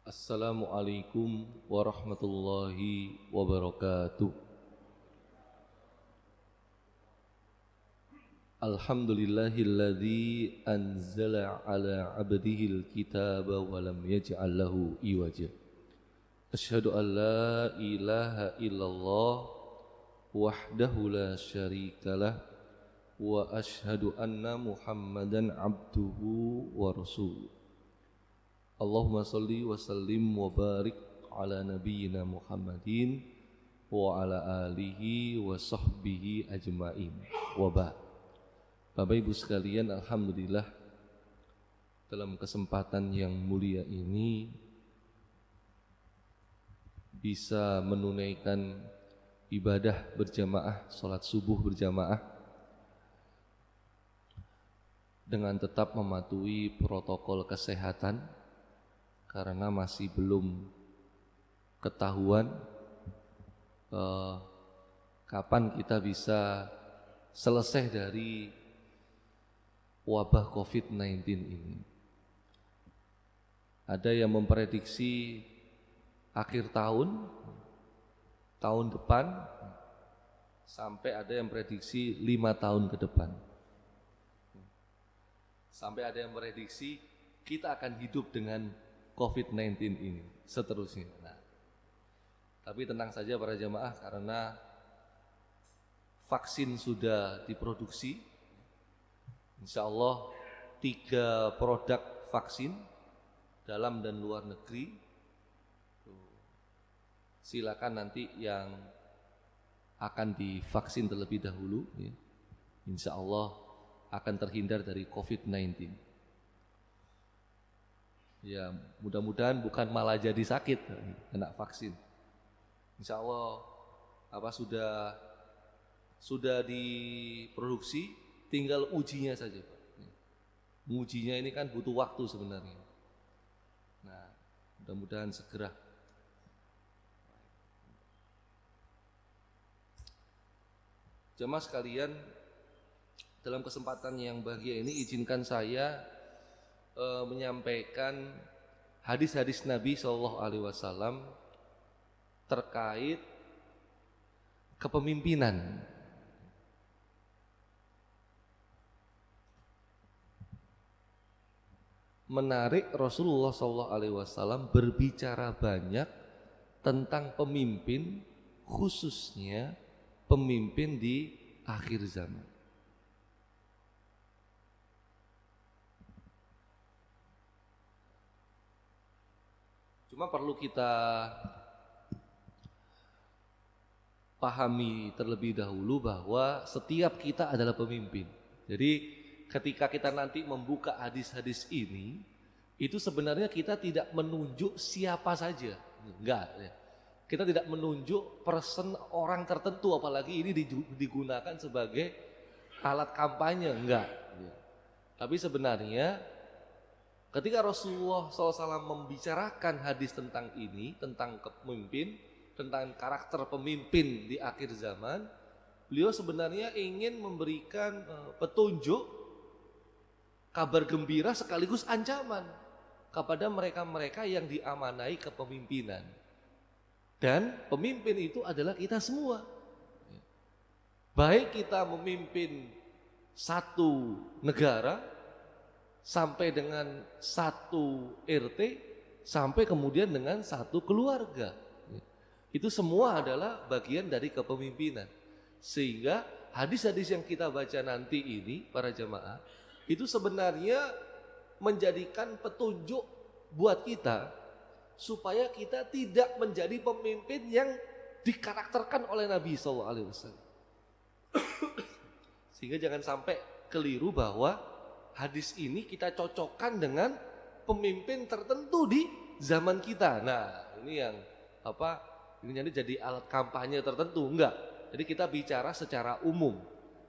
Assalamualaikum warahmatullahi wabarakatuh. Alhamdulillahilladzi anzala ala abdihil kitaba wa lam yaj'al lahu iwaja. Asyhadu an la ilaha illallah wahdahu la syarikalah wa asyhadu anna Muhammadan abduhu wa rasuluh. Allahumma salli wa sallim wa barik ala nabiyyina Muhammadin wa ala alihi wa sahbihi ajma'in wa ba'd. Bapak Ibu sekalian, alhamdulillah dalam kesempatan yang mulia ini bisa menunaikan ibadah berjamaah, salat subuh berjamaah dengan tetap mematuhi protokol kesehatan karena masih belum ketahuan kapan kita bisa selesai dari wabah COVID-19 ini. Ada yang memprediksi akhir tahun depan, sampai ada yang prediksi 5 tahun ke depan. Sampai ada yang memprediksi kita akan hidup dengan COVID-19 ini seterusnya. Nah, tapi tenang saja para jamaah, karena vaksin sudah diproduksi. Insya Allah 3 produk vaksin dalam dan luar negeri. Silakan nanti yang akan divaksin terlebih dahulu, ya. Insya Allah akan terhindar dari COVID-19. Ya, mudah-mudahan bukan malah jadi sakit kena vaksin. Insya Allah sudah diproduksi, tinggal ujinya saja, Pak. Ujinya ini kan butuh waktu sebenarnya. Nah, mudah-mudahan segera. Jemaah sekalian, dalam kesempatan yang bahagia ini izinkan saya menyampaikan hadis-hadis Nabi SAW terkait kepemimpinan. Menarik, Rasulullah SAW berbicara banyak tentang pemimpin, khususnya pemimpin di akhir zaman. Cuma perlu kita pahami terlebih dahulu bahwa setiap kita adalah pemimpin. Jadi ketika kita nanti membuka hadis-hadis ini, itu sebenarnya kita tidak menunjuk siapa saja, enggak ya. Kita tidak menunjuk orang tertentu, apalagi ini digunakan sebagai alat kampanye, enggak ya. Tapi sebenarnya ketika Rasulullah SAW membicarakan hadis tentang ini, tentang kepemimpin, tentang karakter pemimpin di akhir zaman, beliau sebenarnya ingin memberikan petunjuk, kabar gembira sekaligus ancaman kepada mereka-mereka yang diamanai kepemimpinan. Dan pemimpin itu adalah kita semua. Baik kita memimpin satu negara, sampai dengan satu RT, sampai kemudian dengan satu keluarga. Itu semua adalah bagian dari kepemimpinan. Sehingga hadis-hadis yang kita baca nanti ini, para jamaah, itu sebenarnya menjadikan petunjuk buat kita supaya kita tidak menjadi pemimpin yang dikarakterkan oleh Nabi SAW. Sehingga jangan sampai keliru bahwa hadis ini kita cocokkan dengan pemimpin tertentu di zaman kita. Nah, ini yang ini jadi alat kampanye tertentu, enggak. Jadi kita bicara secara umum.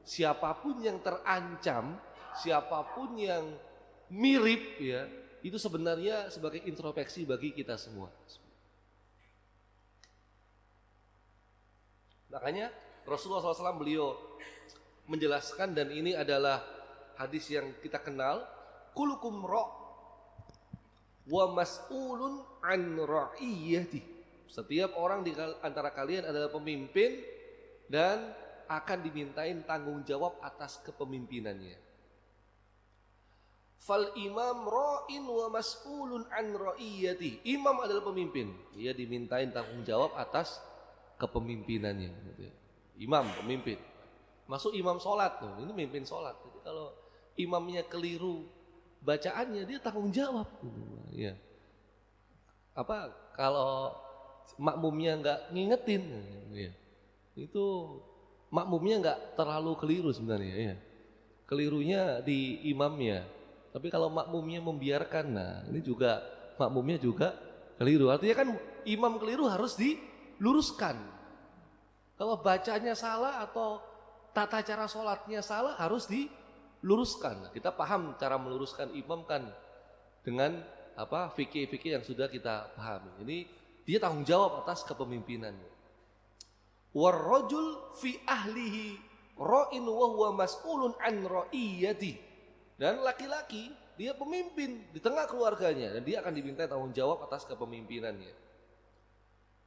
Siapapun yang terancam, siapapun yang mirip, ya, itu sebenarnya sebagai introspeksi bagi kita semua. Makanya Rasulullah SAW beliau menjelaskan, dan ini adalah hadis yang kita kenal, kulukum ro' wa mas'ulun an ra'iyati. Setiap orang di antara kalian adalah pemimpin dan akan dimintain tanggung jawab atas kepemimpinannya. Fal imam ra'in wa mas'ulun an ra'iyati. Imam adalah pemimpin, dia dimintain tanggung jawab atas kepemimpinannya. Imam, pemimpin. Masuk imam sholat tuh, ini pemimpin sholat. Jadi kalau imamnya keliru bacaannya, dia tanggung jawab. Ya. Apa kalau makmumnya nggak ngingetin, ya. Itu makmumnya nggak terlalu keliru sebenarnya. Ya. Kelirunya di imamnya. Tapi kalau makmumnya membiarkan, nah ini juga makmumnya juga keliru. Artinya kan imam keliru harus diluruskan. Kalau bacanya salah atau tata cara sholatnya salah harus diluruskan. Kita paham cara meluruskan imam kan dengan apa fikih-fikih yang sudah kita pahami. Ini dia tanggung jawab atas kepemimpinannya. Warrajul fi ahlihi ra'in wa huwa mas'ulun an ra'iyati. Dan laki-laki dia pemimpin di tengah keluarganya dan dia akan diminta tanggung jawab atas kepemimpinannya.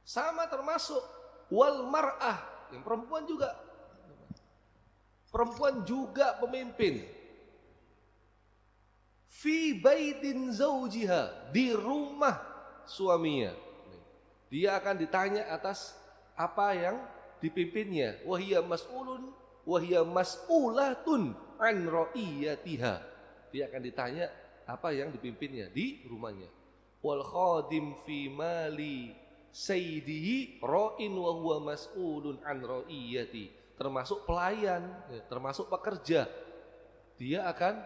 Sama termasuk wal mar'ah, yang perempuan juga. Perempuan juga pemimpin. Fi baitin zaujiha, di rumah suaminya. Dia akan ditanya atas apa yang dipimpinnya. Wahia mas'ulun wahia mas'ulatun an ra'iyatiha. Dia akan ditanya apa yang dipimpinnya di rumahnya. Wal khadim fi mali sayyidihi ra'in wa huwa mas'ulun an ra'iyati. Termasuk pelayan, termasuk pekerja. Dia akan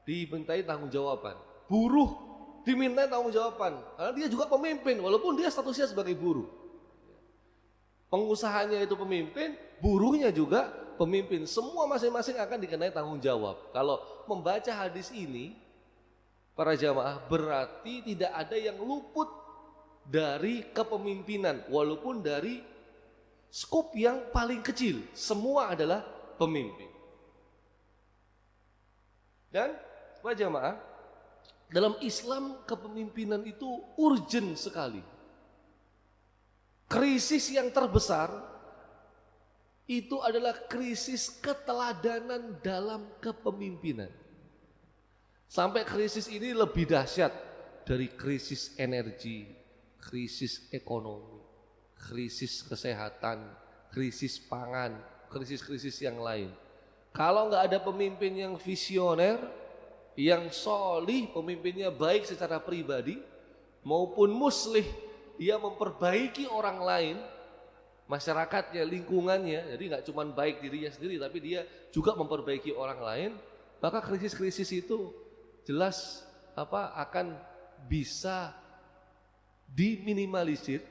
dimintai tanggung jawaban. Buruh dimintai tanggung jawaban. Karena dia juga pemimpin walaupun dia statusnya sebagai buruh. Pengusahanya itu pemimpin, buruhnya juga pemimpin. Semua masing-masing akan dikenai tanggung jawab. Kalau membaca hadis ini, para jamaah, berarti tidak ada yang luput dari kepemimpinan. Walaupun dari skup yang paling kecil, semua adalah pemimpin. Dan para jamaah, dalam Islam kepemimpinan itu urgent sekali. Krisis yang terbesar itu adalah krisis keteladanan dalam kepemimpinan. Sampai krisis ini lebih dahsyat dari krisis energi, krisis ekonomi, krisis kesehatan, krisis pangan, krisis-krisis yang lain. Kalau nggak ada pemimpin yang visioner, yang solih, pemimpinnya baik secara pribadi maupun muslih, dia memperbaiki orang lain, masyarakatnya, lingkungannya, jadi nggak cuma baik dirinya sendiri, tapi dia juga memperbaiki orang lain, maka krisis-krisis itu jelas akan bisa diminimalisir,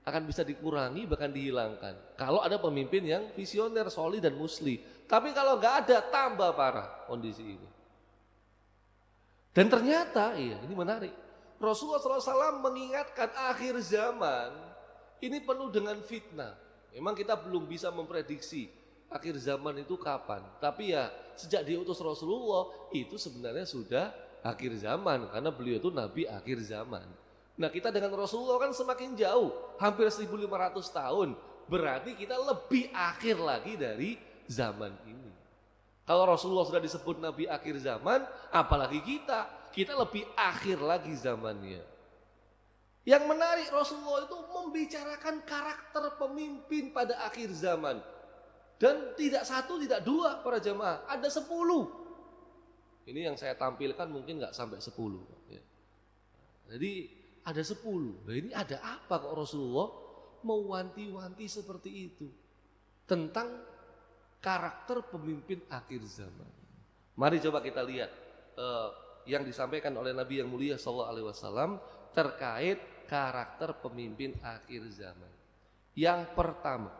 akan bisa dikurangi, bahkan dihilangkan. Kalau ada pemimpin yang visioner, solih dan muslih. Tapi kalau nggak ada, tambah parah kondisi ini. Dan ternyata, ini menarik. Rasulullah SAW mengingatkan akhir zaman ini penuh dengan fitnah. Memang kita belum bisa memprediksi akhir zaman itu kapan. Tapi ya sejak diutus Rasulullah itu sebenarnya sudah akhir zaman. Karena beliau itu Nabi akhir zaman. Nah kita dengan Rasulullah kan semakin jauh. Hampir 1500 tahun. Berarti kita lebih akhir lagi dari zaman ini. Kalau Rasulullah sudah disebut Nabi akhir zaman, apalagi kita. Kita lebih akhir lagi zamannya. Yang menarik, Rasulullah itu membicarakan karakter pemimpin pada akhir zaman. Dan tidak satu, tidak dua para jamaah, ada 10. Ini yang saya tampilkan mungkin nggak sampai 10. Ya. Jadi ada 10. Nah, ini ada apa kok Rasulullah mewanti-wanti seperti itu tentang karakter pemimpin akhir zaman. Mari coba kita lihat yang disampaikan oleh Nabi yang mulia sallallahu alaihi wasallam terkait karakter pemimpin akhir zaman. Yang pertama,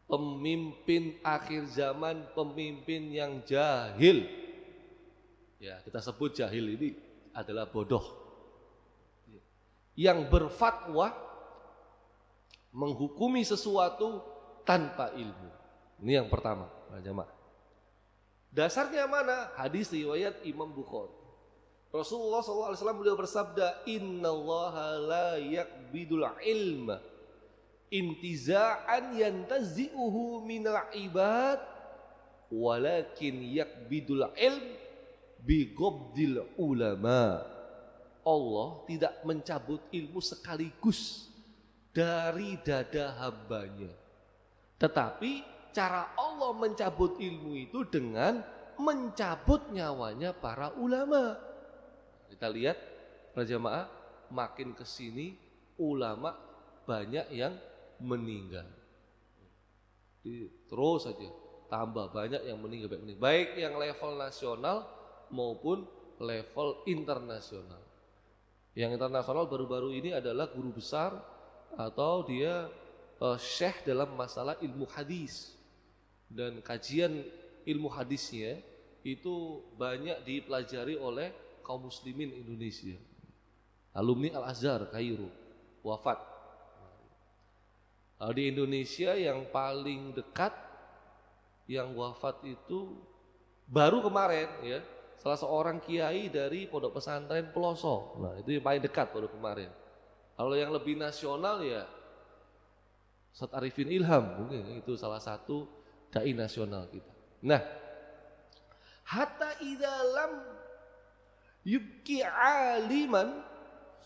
pemimpin akhir zaman, pemimpin yang jahil. Ya, kita sebut jahil ini adalah bodoh. Yang berfatwa menghukumi sesuatu tanpa ilmu. Ini yang pertama, jamaah. Dasarnya mana? Hadis riwayat Imam Bukhari. Rasulullah SAW beliau bersabda, Innallaha la yakbidul ilma intiza'an yantazi'uhu minal ibad, walakin yakbidul ilm biqabdil ulama. Allah tidak mencabut ilmu sekaligus dari dada hambanya, tetapi cara Allah mencabut ilmu itu dengan mencabut nyawanya para ulama. Kita lihat para jamaah, makin kesini ulama banyak yang meninggal. Terus saja tambah banyak yang meninggal, baik yang level nasional maupun level internasional. Yang internasional baru-baru ini adalah guru besar atau dia syekh dalam masalah ilmu hadis, dan kajian ilmu hadisnya itu banyak dipelajari oleh kaum muslimin Indonesia. Alumni Al-Azhar Kairo, wafat. Di Indonesia yang paling dekat yang wafat itu baru kemarin ya, salah seorang kiai dari Pondok Pesantren Peloso. Nah, itu yang paling dekat baru kemarin. Kalau yang lebih nasional ya Ustaz Arifin Ilham, mungkin itu salah satu dai nasional kita. Nah, hatta idza lam yubki aliman,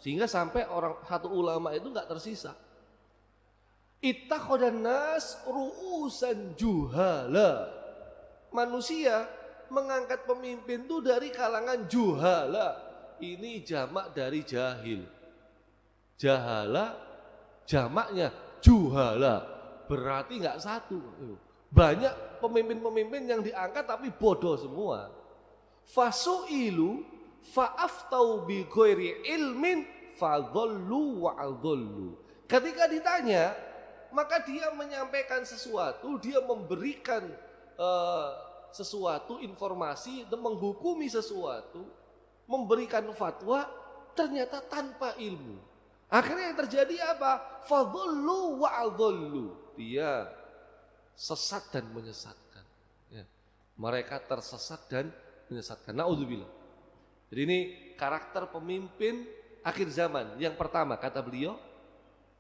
sehingga sampai orang satu ulama itu enggak tersisa. Ittakhadhan nas ru'usan juhala. Manusia mengangkat pemimpin itu dari kalangan juhala. Ini jamak dari jahil. Jahala jamaknya juhala, berarti enggak satu. Banyak pemimpin-pemimpin yang diangkat tapi bodoh semua. Fasu'ilu fa'aftau bi ghairi ilmin fadhallu wa adhallu. Ketika ditanya, maka dia menyampaikan sesuatu, dia memberikan sesuatu informasi dan menghukumi sesuatu, memberikan fatwa ternyata tanpa ilmu. Akhirnya yang terjadi apa? Fadhallu wa adhallu. Dia sesat dan menyesatkan. Ya. Mereka tersesat dan menyesatkan. Naudzubillah. Jadi ini karakter pemimpin akhir zaman. Yang pertama kata beliau,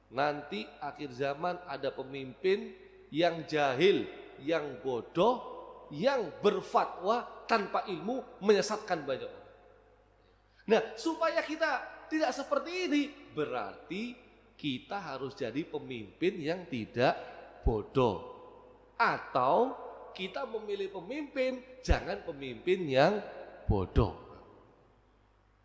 nanti akhir zaman ada pemimpin yang jahil, yang bodoh, yang berfatwa tanpa ilmu, menyesatkan banyak orang. Nah, supaya kita tidak seperti ini, berarti kita harus jadi pemimpin yang tidak bodoh. Atau kita memilih pemimpin, jangan pemimpin yang bodoh.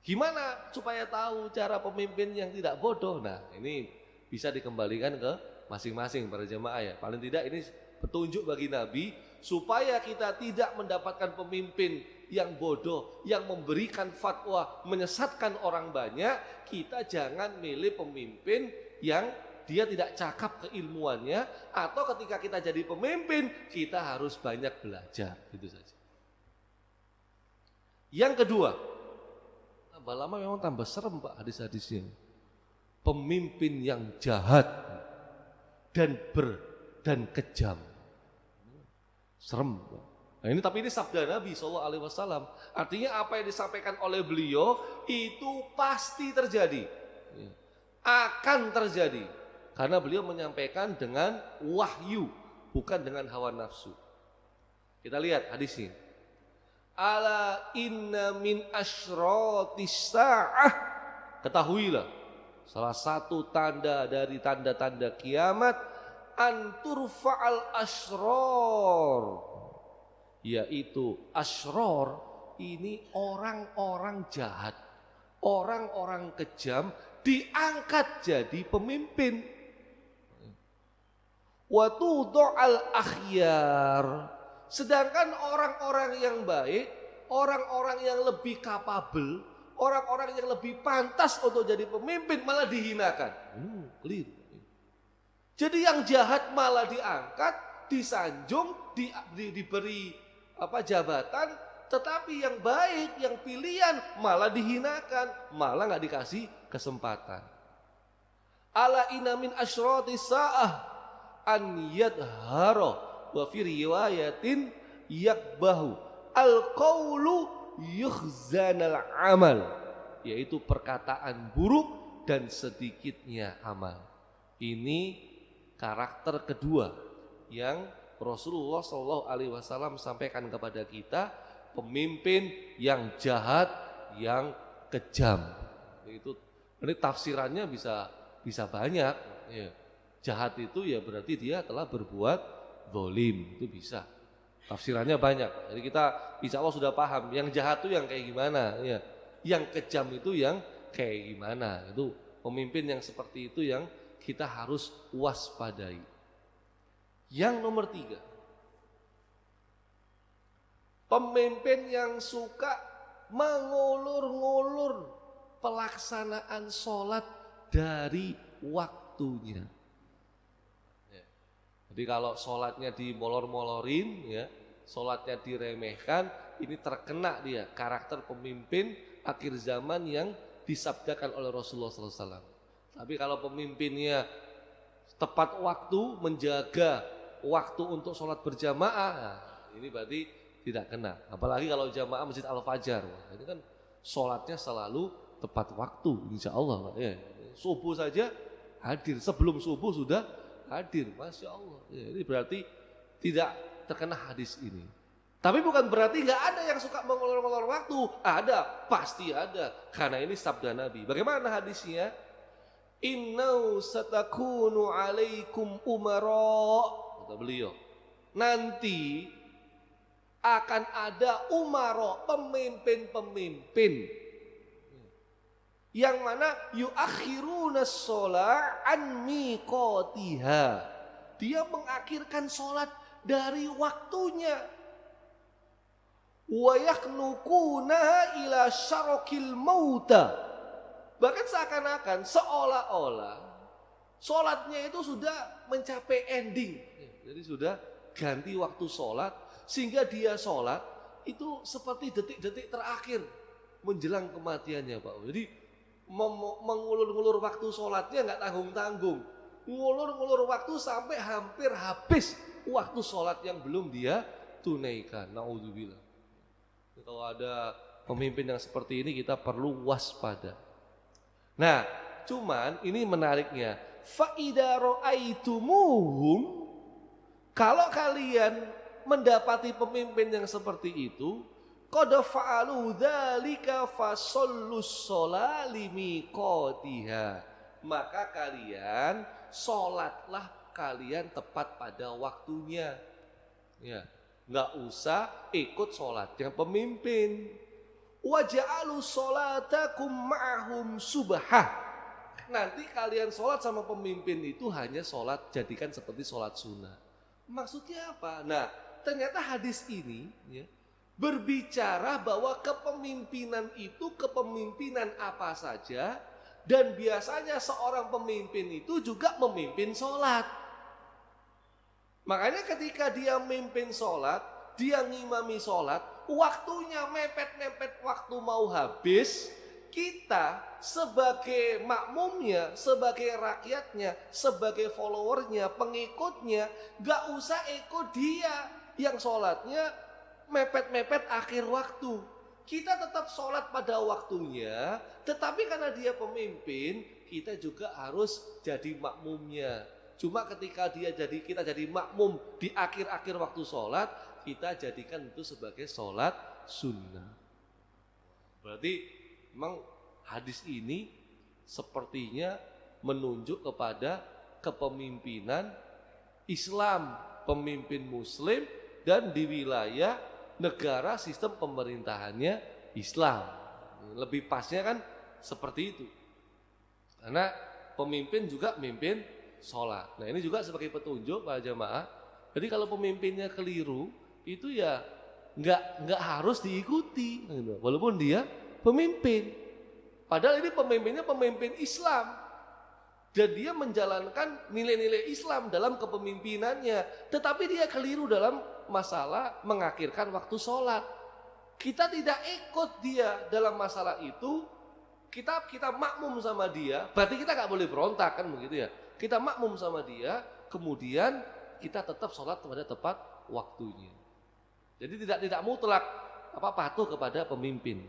Gimana supaya tahu cara pemimpin yang tidak bodoh? Nah, ini bisa dikembalikan ke masing-masing para jemaah ya. Paling tidak ini petunjuk bagi Nabi supaya kita tidak mendapatkan pemimpin yang bodoh, yang memberikan fatwa, menyesatkan orang banyak. Kita jangan milih pemimpin yang dia tidak cakap keilmuannya, atau ketika kita jadi pemimpin kita harus banyak belajar, gitu saja. Yang kedua, tambah lama memang tambah serem Pak hadis-hadisnya. Pemimpin yang jahat dan kejam, serem Pak. Nah ini tapi ini sabda Nabi SAW. Artinya apa yang disampaikan oleh beliau itu pasti terjadi, akan terjadi, karena beliau menyampaikan dengan wahyu, bukan dengan hawa nafsu. Kita lihat hadisnya. Ala inna min asyratis sa'ah. Ketahuilah, salah satu tanda dari tanda-tanda kiamat, anturfa'al asror, yaitu asror ini orang-orang jahat, orang-orang kejam diangkat jadi pemimpin. Wa tudha'al akhyar, sedangkan orang-orang yang baik, orang-orang yang lebih kapabel, orang-orang yang lebih pantas untuk jadi pemimpin malah dihinakan. Keliru. Jadi yang jahat malah diangkat, disanjung, diberi jabatan, tetapi yang baik, yang pilihan malah dihinakan, malah nggak dikasih kesempatan. Ala inna min asyratis sa'ah an yadhara wa fi riwayatin yakbahu al qawlu yukhzanal amal, yaitu perkataan buruk dan sedikitnya amal. Ini karakter kedua yang Rasulullah SAW sampaikan kepada kita, pemimpin yang jahat, yang kejam. Ini tafsirannya bisa banyak. Ya. Jahat itu ya berarti dia telah berbuat zalim, itu bisa. Tafsirannya banyak. Jadi kita insya Allah sudah paham. Yang jahat itu yang kayak gimana, ya. Yang kejam itu yang kayak gimana. Itu pemimpin yang seperti itu yang kita harus waspadai. Yang nomor 3, pemimpin yang suka mengulur-ngulur pelaksanaan sholat dari waktunya. Jadi kalau sholatnya dimolor-molorin, ya, sholatnya diremehkan, ini terkena dia karakter pemimpin akhir zaman yang disabdakan oleh Rasulullah SAW. Tapi kalau pemimpinnya tepat waktu, menjaga waktu untuk sholat berjamaah, nah, ini berarti tidak kena. Apalagi kalau jamaah Masjid Al-Fajar, ini kan sholatnya selalu tepat waktu, insya Allah. Ya. Subuh saja hadir, sebelum subuh sudah hadir, Masya Allah. Ya, ini berarti tidak terkena hadis ini. Tapi bukan berarti nggak ada yang suka mengulur-ngulur waktu. Ada, pasti ada. Karena ini sabda Nabi. Bagaimana hadisnya? Innau satakunu alaikum umara, kata beliau. Nanti akan ada umara, pemimpin-pemimpin yang mana yuakhiruna sholat an miqatiha. Dia mengakhirkan sholat dari waktunya. Wa yaknukuna ila syarokil mauta. Bahkan seakan-akan seolah-olah sholatnya itu sudah mencapai ending. Jadi sudah ganti waktu sholat, sehingga dia sholat itu seperti detik-detik terakhir menjelang kematiannya, Pak. Jadi mengulur-ngulur waktu sholatnya nggak tanggung-tanggung. Ngulur-ngulur waktu sampai hampir habis waktu sholat yang belum dia tunaikan. Na'udzubillah. Kalau ada pemimpin yang seperti ini kita perlu waspada. Nah, cuman ini menariknya. Fa idza ra'aitumuhum, kalau kalian mendapati pemimpin yang seperti itu, qad fa'alu dzalika fasallus sholali miqatiha, maka kalian sholatlah kalian tepat pada waktunya. Ya, enggak usah ikut sholatnya pemimpin. Waja'alu sholatakum ma'ahum subhah. Nanti kalian sholat sama pemimpin itu hanya sholat, jadikan seperti sholat sunnah. Maksudnya apa? Nah, ternyata hadis ini ya, berbicara bahwa kepemimpinan itu kepemimpinan apa saja. Dan biasanya seorang pemimpin itu juga memimpin sholat. Makanya ketika dia memimpin sholat, dia ngimami sholat, waktunya mepet-mepet, waktu mau habis, kita sebagai makmumnya, sebagai rakyatnya, sebagai followernya, pengikutnya, gak usah ikut dia yang sholatnya mepet-mepet akhir waktu. Kita tetap sholat pada waktunya, tetapi karena dia pemimpin, kita juga harus jadi makmumnya. Cuma ketika kita jadi makmum di akhir-akhir waktu sholat, kita jadikan itu sebagai sholat sunnah. Berarti memang hadis ini sepertinya menunjuk kepada kepemimpinan Islam, pemimpin muslim dan di wilayah negara sistem pemerintahannya Islam. Lebih pasnya kan seperti itu. Karena pemimpin juga memimpin sholat. Nah, ini juga sebagai petunjuk para jamaah. Jadi kalau pemimpinnya keliru, itu ya nggak harus diikuti, walaupun dia pemimpin. Padahal ini pemimpinnya pemimpin Islam dan dia menjalankan nilai-nilai Islam dalam kepemimpinannya. Tetapi dia keliru dalam masalah mengakhirkan waktu sholat. Kita tidak ikut dia dalam masalah itu. Kita makmum sama dia. Berarti kita nggak boleh berontak kan begitu ya. Kita makmum sama dia, kemudian kita tetap sholat pada tepat waktunya. Jadi tidak mutlak patuh kepada pemimpin.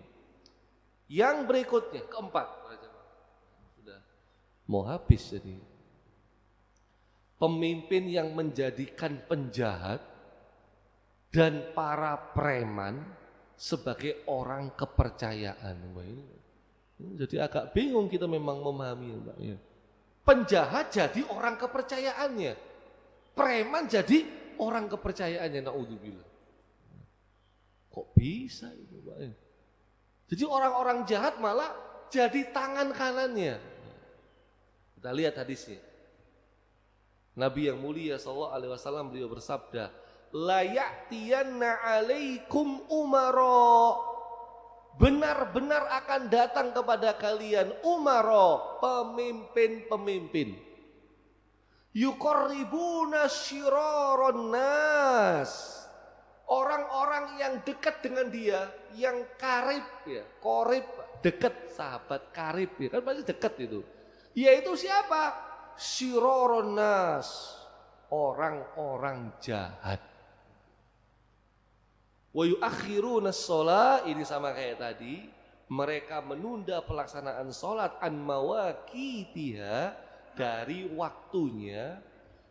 Yang berikutnya, keempat, sudah mau habis jadi. Pemimpin yang menjadikan penjahat dan para preman sebagai orang kepercayaan. Jadi agak bingung kita memang memahami, Mbak. Penjahat jadi orang kepercayaannya, preman jadi orang kepercayaannya. Naudzubillah. Kok bisa itu, Mbak? Jadi orang-orang jahat malah jadi tangan kanannya. Kita lihat hadisnya. Nabi yang mulia sallallahu alaihi wasallam beliau bersabda, la ya'tiyanna 'alaikum umara. Benar-benar akan datang kepada kalian umara, pemimpin-pemimpin. Yuqarribuna syiraron nas. Orang-orang yang dekat dengan dia, yang karib ya, korib, dekat, sahabat karib ya, kan pasti dekat itu. Yaitu siapa? Syiraron nas, orang-orang jahat. Wa yuakhiruna shalah, ini sama kayak tadi, mereka menunda pelaksanaan salat an mawaqitiha, dari waktunya.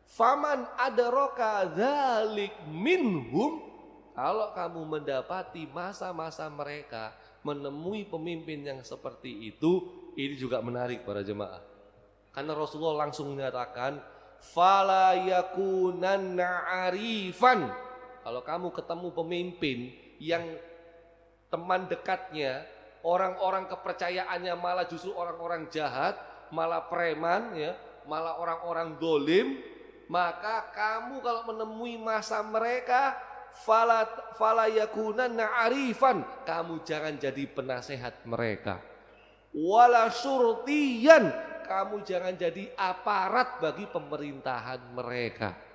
Faman adraka dzalik minhum, kalau kamu mendapati masa-masa mereka menemui pemimpin yang seperti itu, ini juga menarik para jemaah. Karena Rasulullah langsung menyatakan, fala yakunanna arifan. Kalau kamu ketemu pemimpin yang teman dekatnya, orang-orang kepercayaannya malah justru orang-orang jahat, malah preman ya, malah orang-orang dolim, maka kamu kalau menemui masa mereka, fala yakunanna arifan, kamu jangan jadi penasehat mereka. Wala surtiyan, kamu jangan jadi aparat bagi pemerintahan mereka.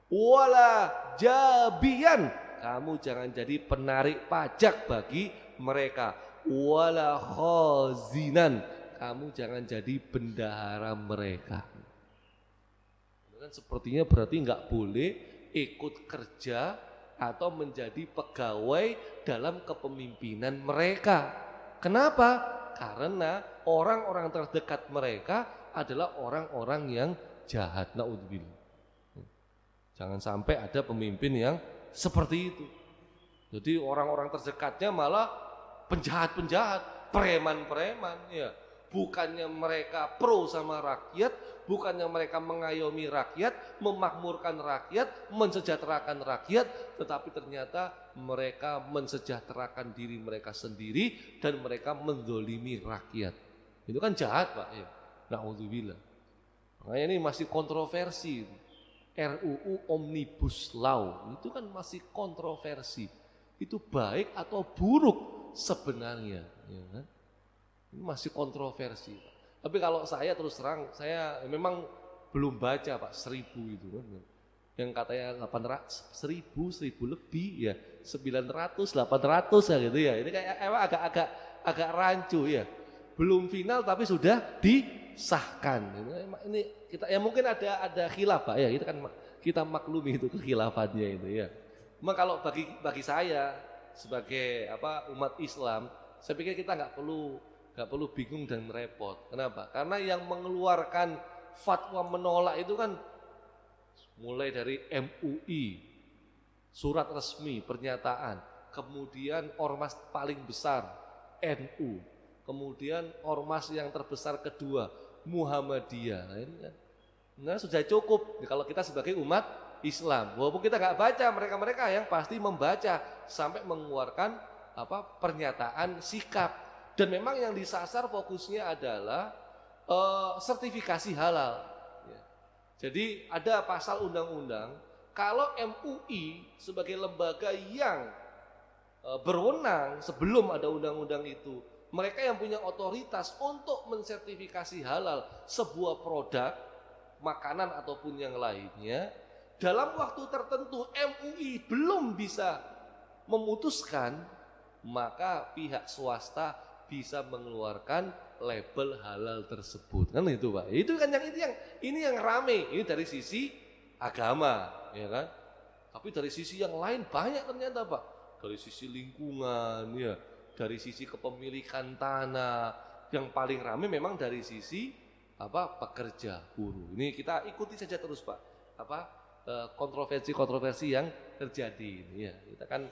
Wala jabiyan, kamu jangan jadi penarik pajak bagi mereka. Wala khazinan, kamu jangan jadi bendahara mereka. Kan sepertinya berarti nggak boleh ikut kerja atau menjadi pegawai dalam kepemimpinan mereka. Kenapa? Karena orang-orang terdekat mereka adalah orang-orang yang jahat. Naudzubillah. Jangan sampai ada pemimpin yang seperti itu. Jadi orang-orang terdekatnya malah penjahat-penjahat, preman-preman ya. Bukannya mereka pro sama rakyat, bukannya mereka mengayomi rakyat, memakmurkan rakyat, mensejahterakan rakyat, tetapi ternyata mereka mensejahterakan diri mereka sendiri dan mereka menzolimi rakyat. Itu kan jahat, Pak ya. Na'udzubillah. Makanya ini masih kontroversi. RUU Omnibus Law itu kan masih kontroversi. Itu baik atau buruk sebenarnya, ya kan? Ini masih kontroversi, Pak. Tapi kalau saya terus terang, saya memang belum baca, Pak, 1000 itu kan. Yang katanya 800, 1000 lebih ya, 900, 800 ya gitu ya. Ini kayak emang agak rancu ya. Belum final tapi sudah disahkan. Ini kita ya mungkin ada khilaf, Pak ya. Kita maklumi itu kekhilafannya itu ya. Memang kalau bagi saya sebagai umat Islam, saya pikir kita nggak perlu bingung dan repot. Kenapa? Karena yang mengeluarkan fatwa menolak itu kan mulai dari MUI, surat resmi pernyataan, kemudian ormas paling besar NU, kemudian ormas yang terbesar kedua Muhammadiyah. Nah, sudah cukup kalau kita sebagai umat Islam. Walaupun kita nggak baca, mereka yang pasti membaca sampai mengeluarkan pernyataan sikap. Dan memang yang disasar fokusnya adalah sertifikasi halal. Ya. Jadi ada pasal undang-undang, kalau MUI sebagai lembaga yang berwenang sebelum ada undang-undang itu, mereka yang punya otoritas untuk mensertifikasi halal sebuah produk, makanan ataupun yang lainnya, dalam waktu tertentu MUI belum bisa memutuskan, maka pihak swasta bisa mengeluarkan label halal tersebut. Kan itu, Pak. Itu kan ini yang rame. Ini dari sisi agama, ya kan? Tapi dari sisi yang lain banyak ternyata, Pak. Dari sisi lingkungan, ya, dari sisi kepemilikan tanah, yang paling ramai memang dari sisi pekerja, buruh. Ini kita ikuti saja terus Pak, kontroversi yang terjadi ini ya. Kita kan,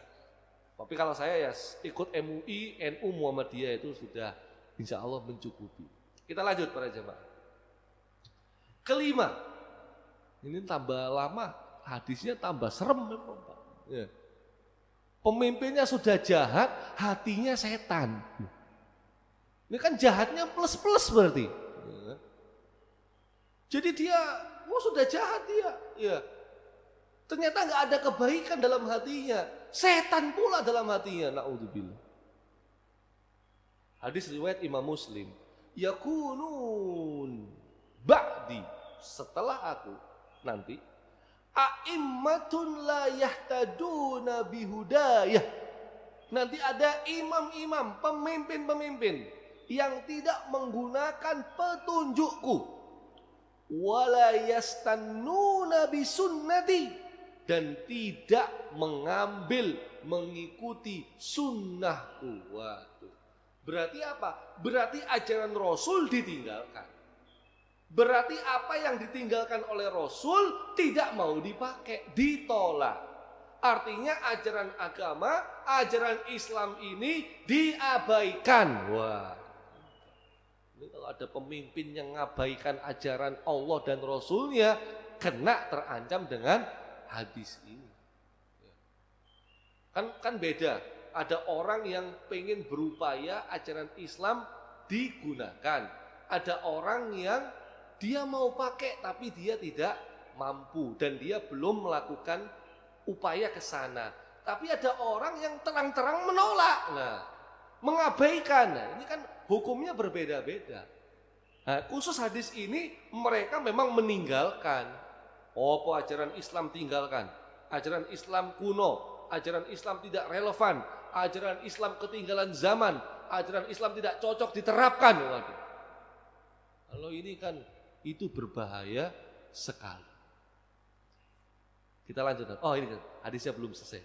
tapi kalau saya ya ikut MUI, NU, Muhammadiyah itu sudah insya Allah mencukupi. Kita lanjut para jemaah. Kelima, ini tambah lama hadisnya tambah serem memang Pak. Ya. Pemimpinnya sudah jahat, hatinya setan. Ini kan jahatnya plus-plus berarti. Ya. Jadi dia, sudah jahat dia. Ya. Ternyata nggak ada kebaikan dalam hatinya. Setan pula dalam hatinya. Na'udzubillah. Hadis riwayat Imam Muslim. Yakunun ba'di, setelah aku nanti, a'immatun la yahtaduna bihudayah. Nanti ada imam-imam, pemimpin-pemimpin yang tidak menggunakan petunjukku. Wala yastannuna bisunnati, dan tidak mengikuti sunnahku. Waduh. Berarti apa? Berarti ajaran Rasul ditinggalkan. Berarti apa yang ditinggalkan oleh Rasul tidak mau dipakai, ditolak. Artinya ajaran agama, ajaran Islam ini diabaikan. Wah. Ini kalau ada pemimpin yang mengabaikan ajaran Allah dan Rasulnya, kena terancam dengan hadis ini. Kan beda. Ada orang yang pengen berupaya ajaran Islam digunakan. Ada orang yang dia mau pakai tapi dia tidak mampu dan dia belum melakukan upaya ke sana. Tapi ada orang yang terang-terang menolak, mengabaikan. Nah, ini kan hukumnya berbeda-beda. Nah, khusus hadis ini mereka memang meninggalkan. Ajaran Islam tinggalkan. Ajaran Islam kuno, ajaran Islam tidak relevan, ajaran Islam ketinggalan zaman, ajaran Islam tidak cocok diterapkan. Waduh. Kalau ini kan itu berbahaya sekali. Kita lanjutkan. Ini hadisnya belum selesai.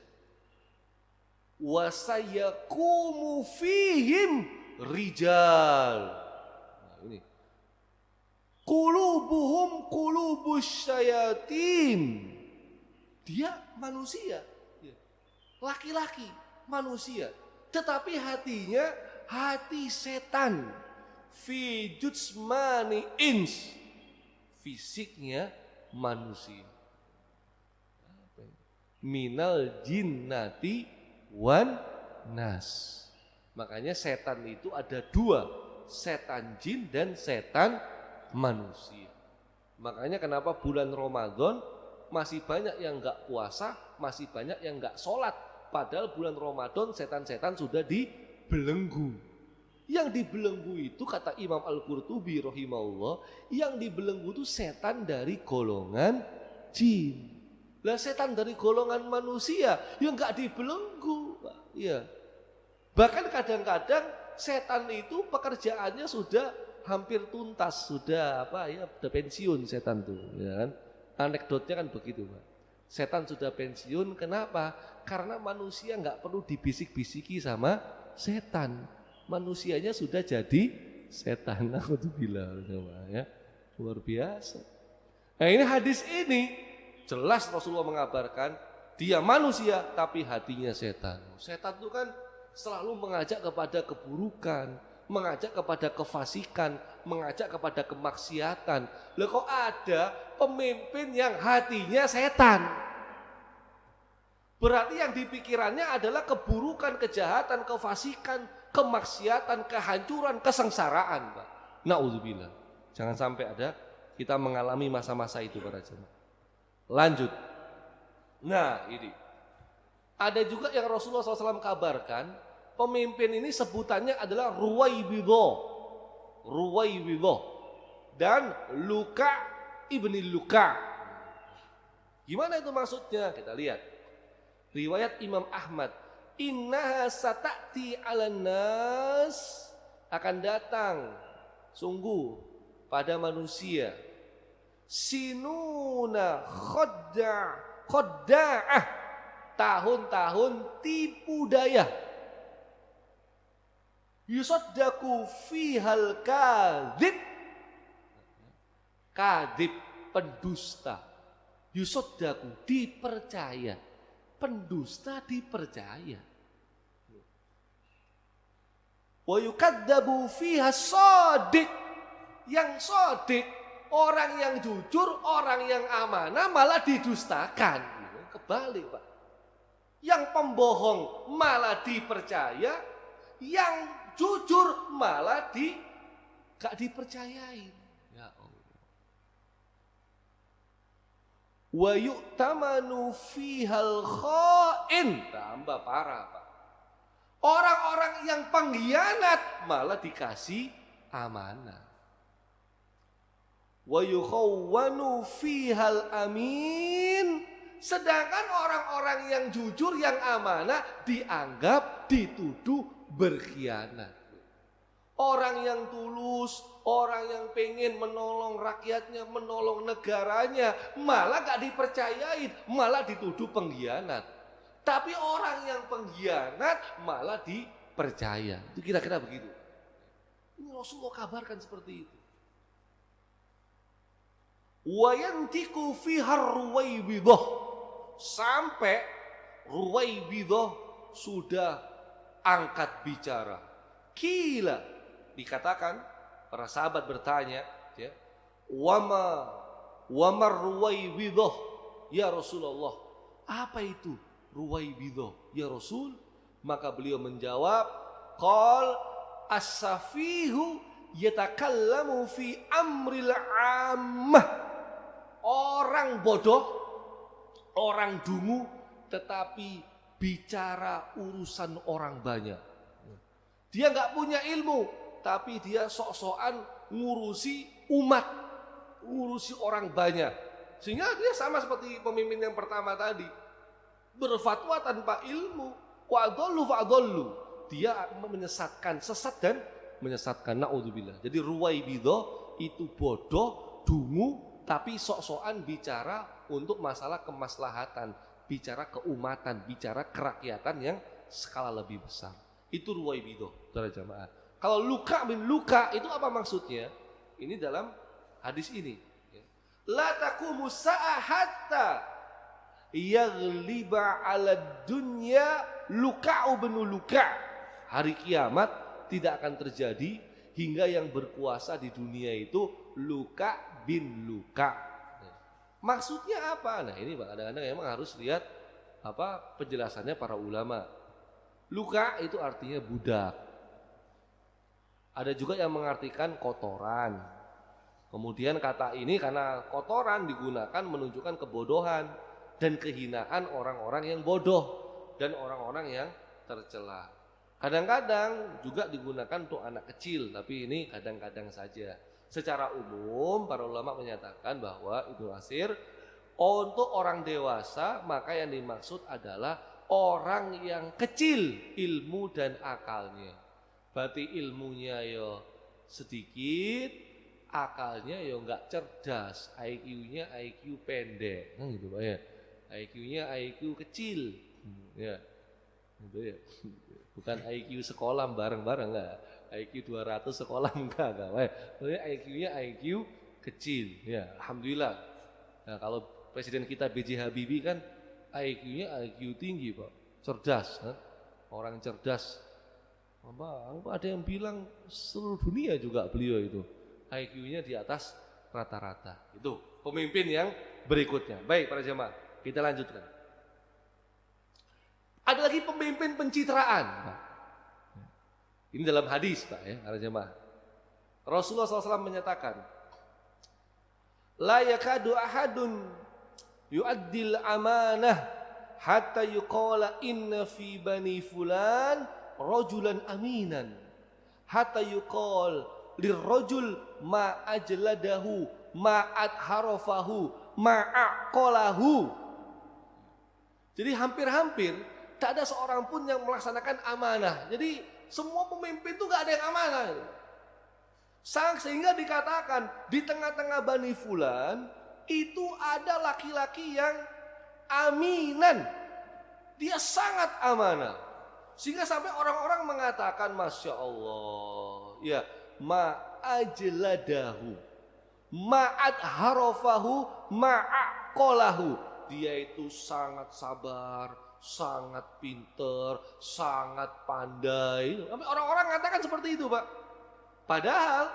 Wasayakumu fihim rijal. Nah, ini. Qulubuhum qulubus syayatin. Dia manusia, laki-laki manusia, tetapi hatinya hati setan. Fi jutsmani ins, fisiknya manusia. Minal jinnati wan nas. Makanya setan itu ada dua, setan jin dan setan manusia. Makanya kenapa bulan Ramadan masih banyak yang enggak puasa, masih banyak yang enggak sholat. Padahal bulan Ramadan setan-setan sudah dibelenggu. Yang dibelenggu itu kata Imam Al-Qurtubi rahimahullah, yang dibelenggu itu setan dari golongan jin. Lah setan dari golongan manusia yang enggak dibelenggu. Ya. Bahkan kadang-kadang setan itu pekerjaannya sudah hampir tuntas, sudah udah pensiun setan tuh, ya kan? Anekdotnya kan begitu, Pak. Setan sudah pensiun, kenapa? Karena manusia nggak perlu dibisik-bisiki sama setan. Manusianya sudah jadi setan. Alhamdulillah, ya. Luar biasa. Nah, ini hadis ini jelas Rasulullah mengabarkan dia manusia tapi hatinya setan. Setan itu kan selalu mengajak kepada keburukan, mengajak kepada kefasikan, mengajak kepada kemaksiatan. Loh kok ada pemimpin yang hatinya setan? Berarti yang dipikirannya adalah keburukan, kejahatan, kefasikan, kemaksiatan, kehancuran, kesengsaraan, Pak. Na'udzubillah. Jangan sampai ada kita mengalami masa-masa itu para jemaah. Lanjut. Nah, ini. Ada juga yang Rasulullah SAW kabarkan, pemimpin ini sebutannya adalah Ruwaibidah dan Luka ibni Luka. Gimana itu maksudnya? Kita lihat. Riwayat Imam Ahmad. Innaha sata'ti 'alan nas, akan datang sungguh pada manusia sinuna khadda'ah, tahun-tahun tipu daya. Yusaddaku fihal kadhib. Kadhib, pendusta. Yusaddaku, dipercaya. Pendusta dipercaya. Wa yukaddabu fiha shadiq. Yang shadiq, orang yang jujur, orang yang amanah malah didustakan. Kebalik, Pak. Yang pembohong malah dipercaya, yang jujur malah gak dipercayain. Ya Allah. Wa yu'tamanu fihal kha'in. Tambah parah, Pak. Orang-orang yang pengkhianat malah dikasih amanah. Wa yukhawwanu fihal amin. Sedangkan orang-orang yang jujur, yang amanah dianggap, dituduh berkhianat. Orang yang tulus, orang yang pengen menolong rakyatnya, menolong negaranya, malah gak dipercayain, malah dituduh pengkhianat. Tapi orang yang pengkhianat malah dipercaya. Itu kira-kira begitu. Ini Rasulullah kabarkan seperti itu. Wa yantiqu fiha ruwaibidah. Sampai Ruwaibidah sudah angkat bicara. Kila, dikatakan para sahabat bertanya, ya, wama Ruwaibidah ya Rasulullah. Apa itu Ruwaibidah ya Rasul? Maka beliau menjawab, qal as-safihu yatakallamu fi amril ammah. Orang bodoh, orang dungu, tetapi bicara urusan orang banyak. Dia nggak punya ilmu, tapi dia sok-sokan ngurusi umat, ngurusi orang banyak. Sehingga dia sama seperti pemimpin yang pertama tadi, berfatwa tanpa ilmu. Wa'adollu fa'adollu. Dia menyesatkan, sesat dan menyesatkan. Na'udzubillah. Jadi Ruwaibidah itu bodoh, dungu, tapi sok-sokan bicara untuk masalah kemaslahatan, bicara keumatan, bicara kerakyatan yang skala lebih besar. Itu Ruwaibidah, saudara jamaah. Kalau luka bin luka itu apa maksudnya? Ini dalam hadis ini. La taqumu sa'ah hatta yaghliba 'ala dunya luka'u bin luka. Hari kiamat tidak akan terjadi hingga yang berkuasa di dunia itu luka bin luka. Maksudnya apa? Nah ini kadang-kadang emang harus lihat apa penjelasannya para ulama. Luka itu artinya budak. Ada juga yang mengartikan kotoran. Kemudian kata ini karena kotoran digunakan menunjukkan kebodohan dan kehinaan orang-orang yang bodoh dan orang-orang yang tercela. Kadang-kadang juga digunakan untuk anak kecil, tapi ini kadang-kadang saja. Secara umum para ulama menyatakan bahwa Ibnu Katsir untuk orang dewasa maka yang dimaksud adalah orang yang kecil ilmu dan akalnya. Berarti ilmunya yo sedikit, akalnya yo enggak cerdas, IQ-nya IQ pendek, kan gitu Pak ya. IQ-nya IQ kecil. Ya. Gitu ya. Bukan IQ sekolah bareng-bareng enggak. IQ 200 sekolah enggak. Maksudnya IQ-nya IQ kecil. Ya, alhamdulillah. Nah, kalau presiden kita B.J. Habibie kan IQ-nya IQ tinggi, Pak. Cerdas, kan? Orang cerdas. Ada yang bilang seluruh dunia juga beliau itu IQ-nya di atas rata-rata. Itu pemimpin yang berikutnya. Baik para jemaah, kita lanjutkan. Ada lagi pemimpin pencitraan, Pak. Ini dalam hadis, Pak ya, para jemaah. Rasulullah SAW menyatakan, la yakadu ahadun yu'addil amanah hatta yuqala inna fi bani fulan rajulan aminan hatta yuqal lirrajul ma ajladahu ma adharafahu ma aqalahu. Jadi hampir-hampir tak ada seorang pun yang melaksanakan amanah. Jadi semua pemimpin itu gak ada yang amanah. Sehingga dikatakan di tengah-tengah Bani Fulan itu ada laki-laki yang aminan, Dia sangat amanah. Sehingga sampai orang-orang mengatakan, Masya Allah, ya, ma'ajladahu, ma'adharofahu, ma'akolahu. Dia itu sangat sabar, sangat pinter, sangat pandai. Orang-orang mengatakan seperti itu, Pak. Padahal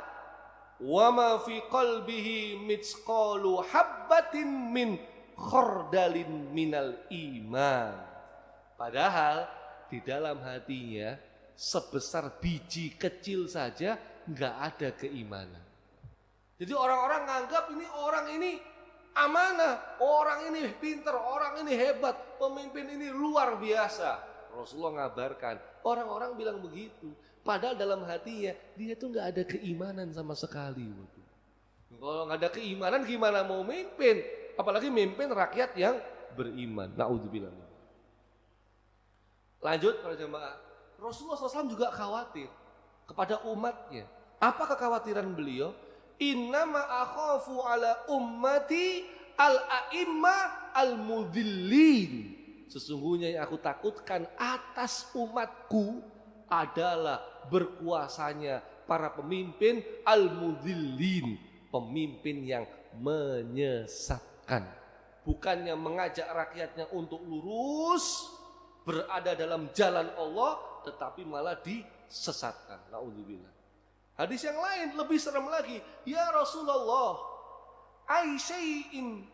wa ma fi qalbihi mitsqalu habbatin min khardalin minal iman. Padahal di dalam hatinya sebesar biji kecil saja nggak ada keimanan. Jadi orang-orang nganggap ini orang ini amanah, orang ini pintar, orang ini hebat, pemimpin ini luar biasa. Rasulullah ngabarkan, orang-orang bilang begitu. Padahal dalam hatinya dia tuh nggak ada keimanan sama sekali. Kalau nggak ada keimanan gimana mau mimpin? Apalagi mimpin rakyat yang beriman. Na'udzubillah. Lanjut para jemaah. Rasulullah SAW juga khawatir kepada umatnya. Apa kekhawatiran beliau? Innama akhafu ala ummati al-a'imma al-mudhillin. Sesungguhnya yang aku takutkan atas umatku adalah berkuasanya para pemimpin al-mudhillin, pemimpin yang menyesatkan. Bukannya mengajak rakyatnya untuk lurus, berada dalam jalan Allah, tetapi malah disesatkan. Na'udzubillah. Hadis yang lain lebih serem lagi. Ya Rasulullah, ay syai'in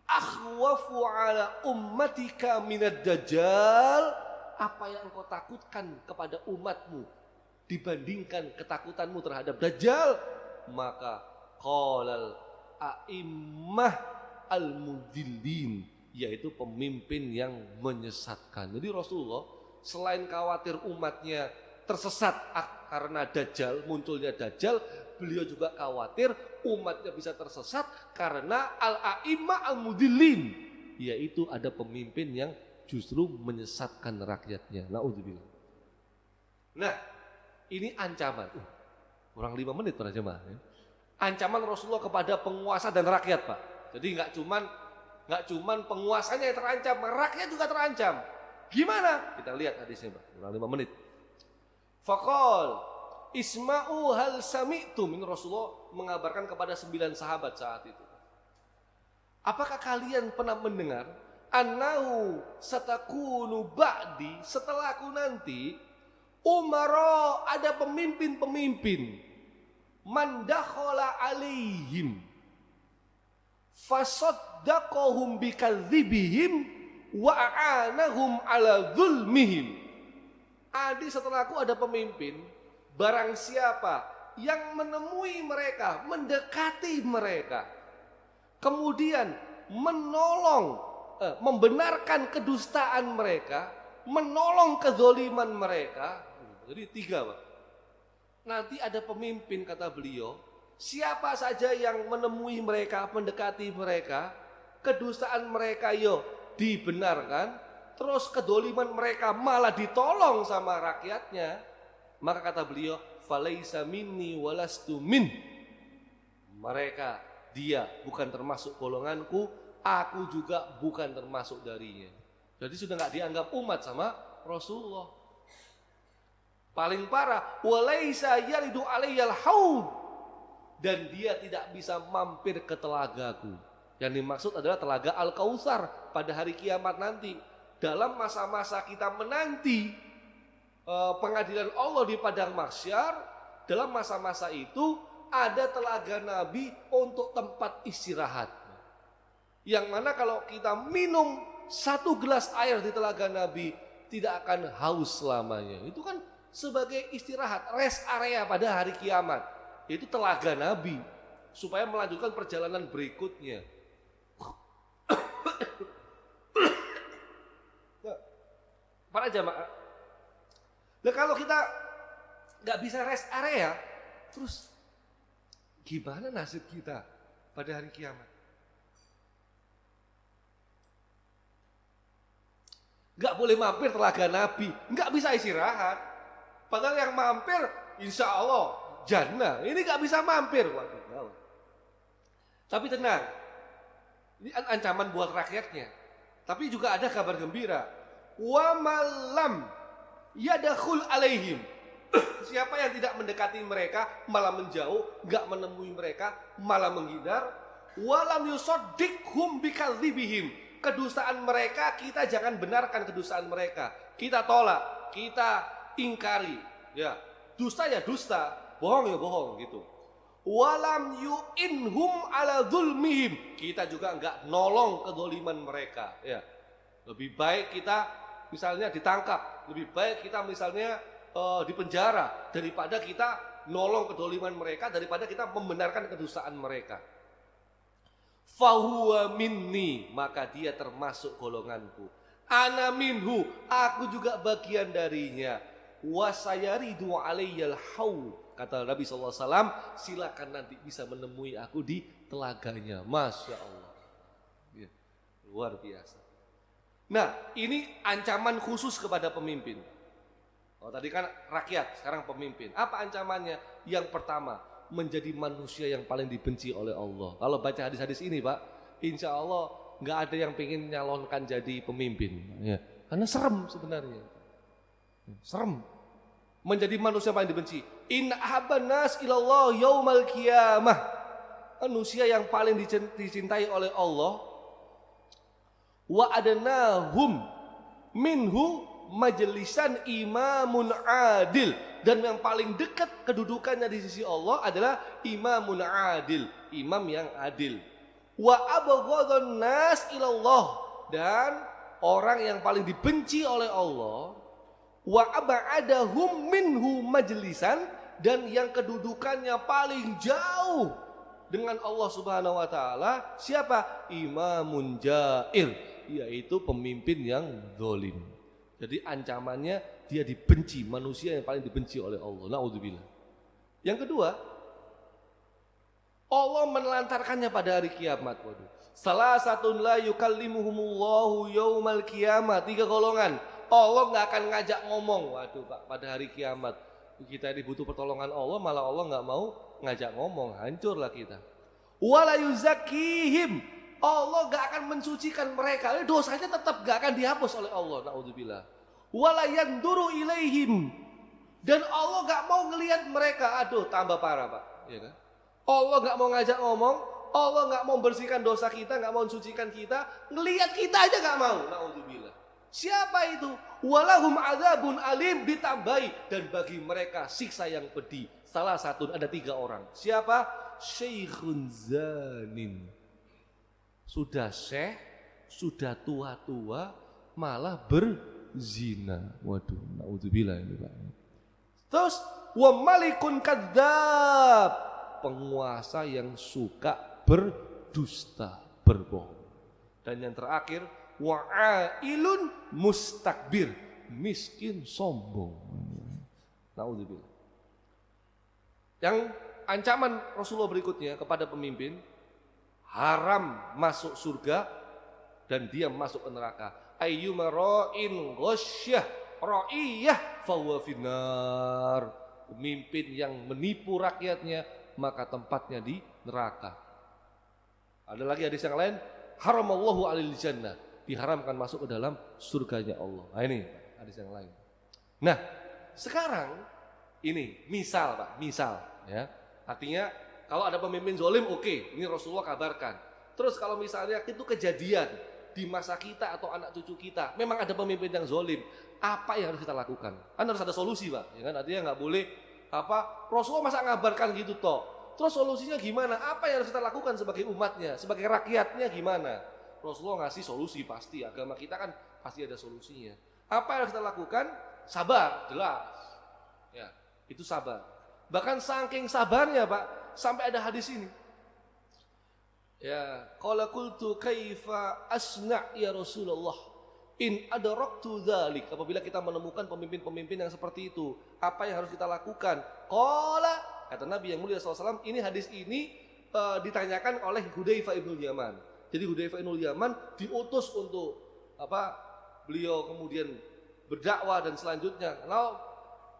akhwafu ala ummatika minad dajjal. Apa yang engkau takutkan kepada umatmu dibandingkan ketakutanmu terhadap dajjal? Maka qalal a'immah al-mudillin, yaitu pemimpin yang menyesatkan. Jadi Rasulullah selain khawatir umatnya tersesat karena dajjal, munculnya dajjal, beliau juga khawatir umatnya bisa tersesat karena al-a'immah al-mudillin, yaitu ada pemimpin yang justru menyesatkan rakyatnya. Na'udzubillah. Nah, ini ancaman. Kurang 5 menit para jemaah. Ancaman Rasulullah kepada penguasa dan rakyat, Pak. Jadi nggak cuman penguasanya yang terancam, rakyat juga terancam. Gimana? Kita lihat hadisnya, Pak. Kurang 5 menit. Faqal isma'u hal sami'tum. Ini Rasulullah mengabarkan kepada 9 sahabat saat itu. Apakah kalian pernah mendengar annahu satakunu ba'di, setelah aku nanti umara, ada pemimpin-pemimpin man dakhala alaihim fasaddaqahum bikadzibihim wa a'anahum ala zulmihim. Adi, setelah aku ada pemimpin, barang siapa yang menemui mereka, mendekati mereka, kemudian menolong, membenarkan kedustaan mereka, menolong kezoliman mereka. Jadi 3, Pak. Nanti ada pemimpin, kata beliau, siapa saja yang menemui mereka, mendekati mereka, kedustaan mereka dibenarkan, terus kedoliman mereka malah ditolong sama rakyatnya, maka kata beliau, falaisa minni walastu min. Mereka, dia bukan termasuk golonganku, aku juga bukan termasuk darinya. Jadi sudah nggak dianggap umat sama Rasulullah. Paling parah, walaisa yalidu alayyal haud, dan dia tidak bisa mampir ke telagaku. Yang dimaksud adalah telaga Al-Kautsar pada hari kiamat nanti. Dalam masa-masa kita menanti pengadilan Allah di padang mahsyar, dalam masa-masa itu ada telaga Nabi untuk tempat istirahat. Yang mana kalau kita minum 1 gelas air di telaga Nabi tidak akan haus selamanya. Itu kan sebagai istirahat, rest area pada hari kiamat. Itu telaga Nabi supaya melanjutkan perjalanan berikutnya. Para jamaah, nah kalau kita nggak bisa rest area, terus gimana nasib kita pada hari kiamat? Nggak boleh mampir telaga Nabi, nggak bisa istirahat. Padahal yang mampir, insya Allah jannah. Ini nggak bisa mampir. Waduh. Tapi tenang, ini ancaman buat rakyatnya. Tapi juga ada kabar gembira. Wa malam yadakhul alaihim. Siapa yang tidak mendekati mereka, malah menjauh, enggak menemui mereka, malah menghindar. Walam yusaddiqhum bikadzibihim. Kedustaan mereka kita jangan benarkan kedustaan mereka. Kita tolak, kita ingkari. Ya, dusta ya dusta, bohong ya bohong gitu. Walam yu'inhum ala zulmihim. Kita juga enggak nolong kezaliman mereka, ya. Lebih baik kita misalnya ditangkap, lebih baik kita misalnya di penjara daripada kita nolong kedoliman mereka, daripada kita membenarkan kedustaan mereka. Fahuwa minni, maka dia termasuk golonganku. Ana minhu, aku juga bagian darinya. Wasayaridu alayyal haud, kata Nabi SAW, silakan nanti bisa menemui aku di telaganya. Masya Allah, ya, luar biasa. Nah, ini ancaman khusus kepada pemimpin. Oh, tadi kan rakyat, sekarang pemimpin. Apa ancamannya? Yang pertama, menjadi manusia yang paling dibenci oleh Allah. Kalau baca hadis-hadis ini, Pak, insya Allah nggak ada yang pengen nyalonkan jadi pemimpin, ya. Karena serem sebenarnya, serem. Menjadi manusia yang paling dibenci. In ahabban nas ilallah yaumal qiyamah. Manusia yang paling dicintai oleh Allah. Wa adnahum minhu majlisan imamun adil, dan yang paling dekat kedudukannya di sisi Allah adalah imamun adil, imam yang adil. Wa abghadun nas ilallah, dan orang yang paling dibenci oleh Allah. Wa ab'adahum minhu majlisan, dan yang kedudukannya paling jauh dengan Allah Subhanahu wa taala siapa? Imamun jair, yaitu pemimpin yang zalim. Jadi ancamannya dia dibenci, manusia yang paling dibenci oleh Allah. Na'udzubillah. Yang kedua, Allah menelantarkannya pada hari kiamat. Waduh. Salah satu la yukallimuhumullahu yaumal qiyamah. 3 golongan. Allah nggak akan ngajak ngomong. Waduh, Pak, pada hari kiamat. Kita ini butuh pertolongan Allah, malah Allah nggak mau ngajak ngomong. Hancurlah kita. Wala yuzakihim. Allah gak akan mensucikan mereka. Dosanya tetap gak akan dihapus oleh Allah. Na'udzubillah. Wala yanduru ilaihim. Dan Allah gak mau ngelihat mereka. Aduh, tambah parah, Pak, ya kan? Allah gak mau ngajak ngomong, Allah gak mau bersihkan dosa kita, gak mau mensucikan kita. Ngelihat kita aja gak mau. Na'udzubillah. Siapa itu? Walahum azabun alim, ditambahi, dan bagi mereka siksa yang pedih. Salah satu, ada 3 orang. Siapa? Syekhun zanin. Sudah syekh, sudah tua-tua, malah berzina. Waduh, na'udzubillah ini, Pak. Terus wa malikun kadzdzab, penguasa yang suka berdusta, berbohong. Dan yang terakhir, wa ailun mustakbir, miskin sombong. Na'udzubillah. Yang ancaman Rasulullah berikutnya kepada pemimpin, haram masuk surga dan dia masuk ke neraka. Ayyuma ra'in ghasyah ra'iyah fahuwa finnar. Pemimpin yang menipu rakyatnya maka tempatnya di neraka. Ada lagi hadis yang lain, haramallahu alil jannah, diharamkan masuk ke dalam surganya Allah. Nah, ini hadis yang lain. Nah, sekarang ini misal, Pak, misal, ya. Artinya kalau ada pemimpin zalim, oke, ini Rasulullah kabarkan. Terus kalau misalnya itu kejadian di masa kita atau anak cucu kita, memang ada pemimpin yang zalim, apa yang harus kita lakukan? Kan harus ada solusi, Pak. Ya kan? Artinya nggak boleh apa Rasulullah masa ngabarkan gitu toh. Terus solusinya gimana? Apa yang harus kita lakukan sebagai umatnya, sebagai rakyatnya gimana? Rasulullah ngasih solusi pasti. Agama kita kan pasti ada solusinya. Apa yang harus kita lakukan? Sabar, jelas. Ya, itu sabar. Bahkan saking sabarnya, Pak, sampai ada hadis ini. Ya, qala qultu kaifa asna' ya Rasulullah in adraktu dzalik. Apabila kita menemukan pemimpin-pemimpin yang seperti itu, apa yang harus kita lakukan? Qala, kata Nabi yang mulia SAW, ini hadis ini ditanyakan oleh Hudzaifah ibnul Yaman. Jadi Hudzaifah ibnul Yaman diutus untuk apa? Beliau kemudian berdakwah dan selanjutnya. Kalau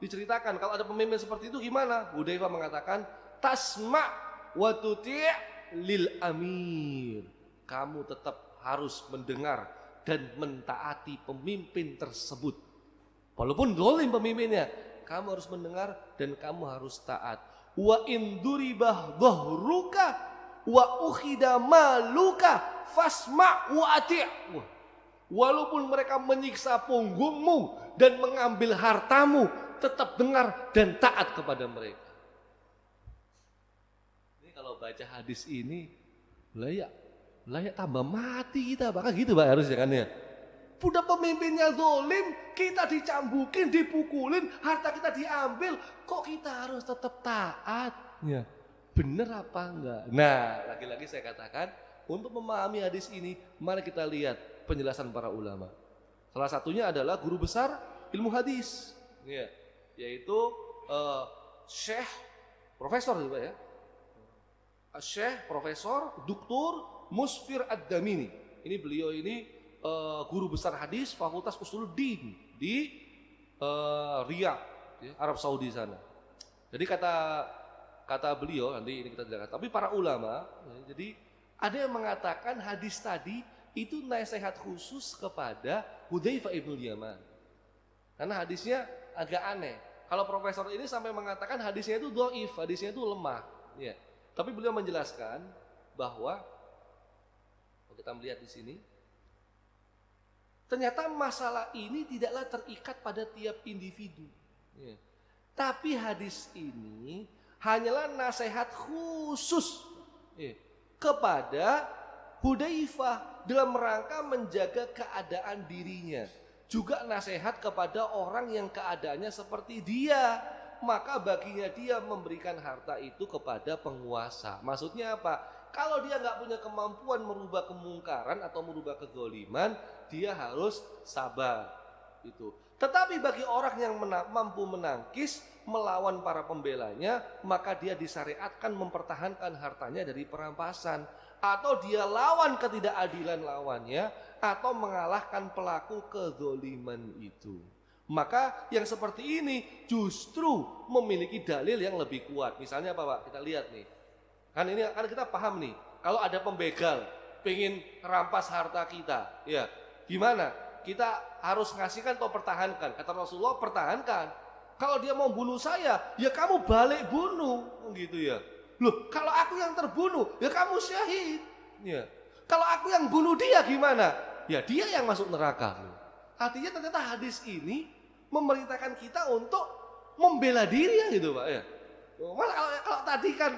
diceritakan kalau ada pemimpin seperti itu gimana? Hudzaifah mengatakan, tasma' wa tuti' lil amir. Kamu tetap harus mendengar, dan mentaati pemimpin tersebut. Walaupun zalim pemimpinnya, kamu harus mendengar dan kamu harus taat. Wa in duribah dhahruka wa ukhida maluka fasma' wa ati'. Walaupun mereka menyiksa punggungmu dan mengambil hartamu, tetap dengar dan taat kepada mereka. Ini kalau baca hadis ini, layak tambah mati kita, bahkan gitu Pak harusnya kan ya. Udah pemimpinnya zalim, kita dicambukin, dipukulin, harta kita diambil, kok kita harus tetap taat? Ya, bener apa enggak? Nah, lagi-lagi saya katakan, untuk memahami hadis ini, mari kita lihat penjelasan para ulama. Salah satunya adalah guru besar ilmu hadis, ya, yaitu Syekh Profesor juga ya, Syekh Profesor Dr. Musfir Ad-Damini. Ini beliau ini guru besar hadis Fakultas Usuluddin di Riyadh, ya, Arab Saudi sana. Jadi kata beliau, nanti ini kita tidak kata, tapi para ulama, ya, jadi ada yang mengatakan hadis tadi itu nasihat khusus kepada Hudzaifah ibn Yaman. Karena hadisnya agak aneh. Kalau profesor ini sampai mengatakan hadisnya itu dhaif, hadisnya itu lemah. Ya. Tapi beliau menjelaskan bahwa kalau kita melihat di sini, ternyata masalah ini tidaklah terikat pada tiap individu. Ya. Tapi hadis ini hanyalah nasihat khusus kepada Hudzaifah dalam rangka menjaga keadaan dirinya. Juga nasihat kepada orang yang keadaannya seperti dia. Maka baginya dia memberikan harta itu kepada penguasa. Maksudnya apa? Kalau dia nggak punya kemampuan merubah kemungkaran atau merubah kezaliman, dia harus sabar. Itu. Tetapi bagi orang yang mampu menangkis melawan para pembelanya, maka dia disyariatkan mempertahankan hartanya dari perampasan, atau dia lawan ketidakadilan lawannya, atau mengalahkan pelaku kezaliman itu. Maka yang seperti ini justru memiliki dalil yang lebih kuat. Misalnya apa Pak? Kita lihat nih. Kan ini kan kita paham nih, kalau ada pembegal pengen rampas harta kita, ya gimana? Kita harus ngasihkan atau pertahankan? Kata Rasulullah, pertahankan. Kalau dia mau bunuh saya, ya kamu balik bunuh, gitu ya. Loh, kalau aku yang terbunuh, ya kamu syahid. Ya. Kalau aku yang bunuh dia gimana? Ya dia yang masuk neraka. Artinya ternyata hadis ini memerintahkan kita untuk membela diri ya gitu Pak ya. Kalau tadi kan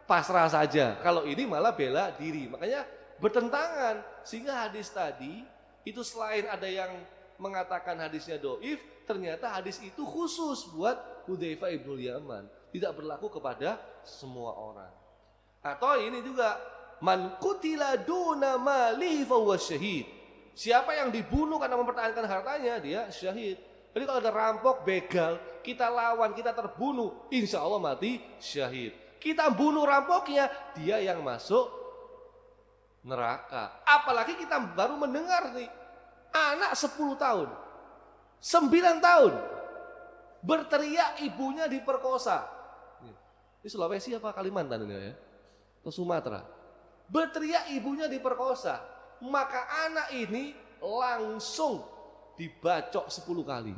pasrah saja, kalau ini malah bela diri. Makanya bertentangan, sehingga hadis tadi itu selain ada yang mengatakan hadisnya dhaif, ternyata hadis itu khusus buat Hudzaifah ibn Yaman, tidak berlaku kepada semua orang. Atau ini juga, man qutila duna malihi fahuwa syahid. Siapa yang dibunuh karena mempertahankan hartanya, dia syahid. Jadi kalau ada rampok, begal, kita lawan, kita terbunuh, insya Allah mati syahid. Kita bunuh rampoknya, dia yang masuk neraka. Apalagi kita baru mendengar nih, anak 10 tahun, 9 tahun, berteriak ibunya diperkosa. Ini Sulawesi apa Kalimantan ini ya? Atau Sumatera. Berteriak ibunya diperkosa. Maka anak ini langsung dibacok 10 kali.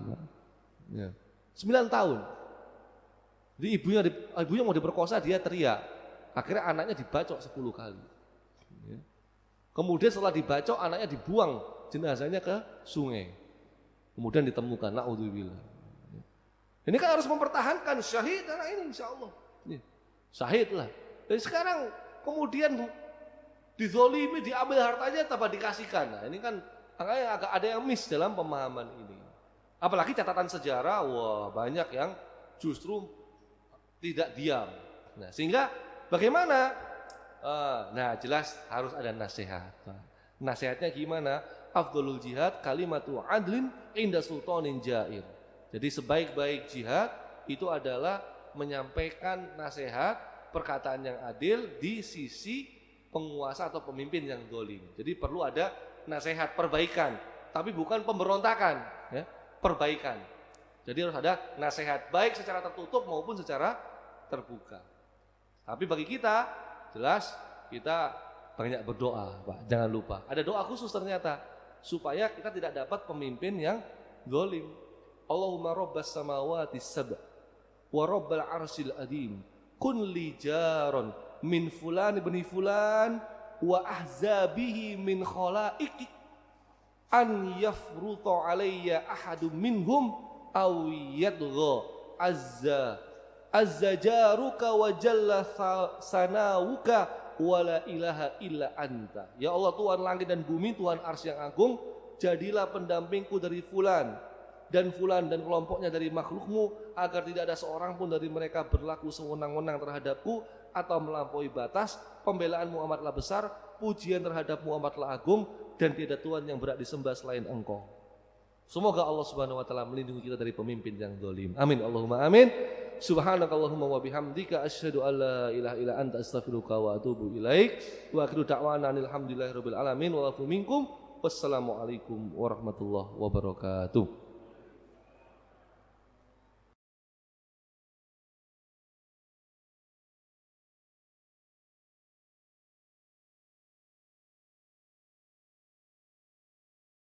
Ya. 9 tahun. Jadi ibunya mau diperkosa, dia teriak. Akhirnya anaknya dibacok 10 kali. Ya. Kemudian setelah dibacok, anaknya dibuang jenazahnya ke sungai. Kemudian ditemukan, naudzubillah. Ini kan harus mempertahankan syahid anak ini insya Allah. Syahid lah. Dan sekarang kemudian dizolimi, diambil hartanya tanpa dikasihkan. Nah ini kan agak ada yang miss dalam pemahaman ini. Apalagi catatan sejarah, wah banyak yang justru tidak diam. Nah sehingga bagaimana? Nah jelas harus ada nasihat. Nasihatnya gimana? Afdhalul jihad kalimatu adlin inda sultanin jair. Jadi sebaik-baik jihad itu adalah menyampaikan nasihat, perkataan yang adil di sisi penguasa atau pemimpin yang zalim. Jadi perlu ada nasihat, perbaikan, tapi bukan pemberontakan, ya, perbaikan. Jadi harus ada nasihat baik secara tertutup maupun secara terbuka. Tapi bagi kita jelas kita banyak berdoa, Pak. Jangan lupa. Ada doa khusus ternyata. supaya kita tidak dapat pemimpin yang zalim. Allahumma rabbas samawati sab' wa rabbal arsyil adim kun li jaron min fulan ibn fulan wa ahzabihi min khalaiki an yafruta alayya ahadum minhum aw yadgha azza jaruka wa jalla sanawuka wala ilaha illa anta. Ya Allah, Tuhan langit dan bumi, Tuhan arsy yang agung, jadilah pendampingku dari fulan dan kelompoknya dari makhlukmu, agar tidak ada seorang pun dari mereka berlaku sewenang-wenang terhadapku atau melampaui batas. Pembelaanmu amatlah besar, pujian terhadapmu amatlah agung, dan tiada Tuhan yang berhak disembah selain Engkau. Semoga Allah Subhanahu wa taala melindungi kita dari pemimpin yang zalim. Amin Allahumma amin. Subhanakallahumma wa bihamdika asyhadu an la ilaha illa anta astaghfiruka wa atubu ilaik. Wa akhiru da'wana alhamdulillahirabbil alamin wa afu minkum. Wassalamualaikum warahmatullahi wabarakatuh.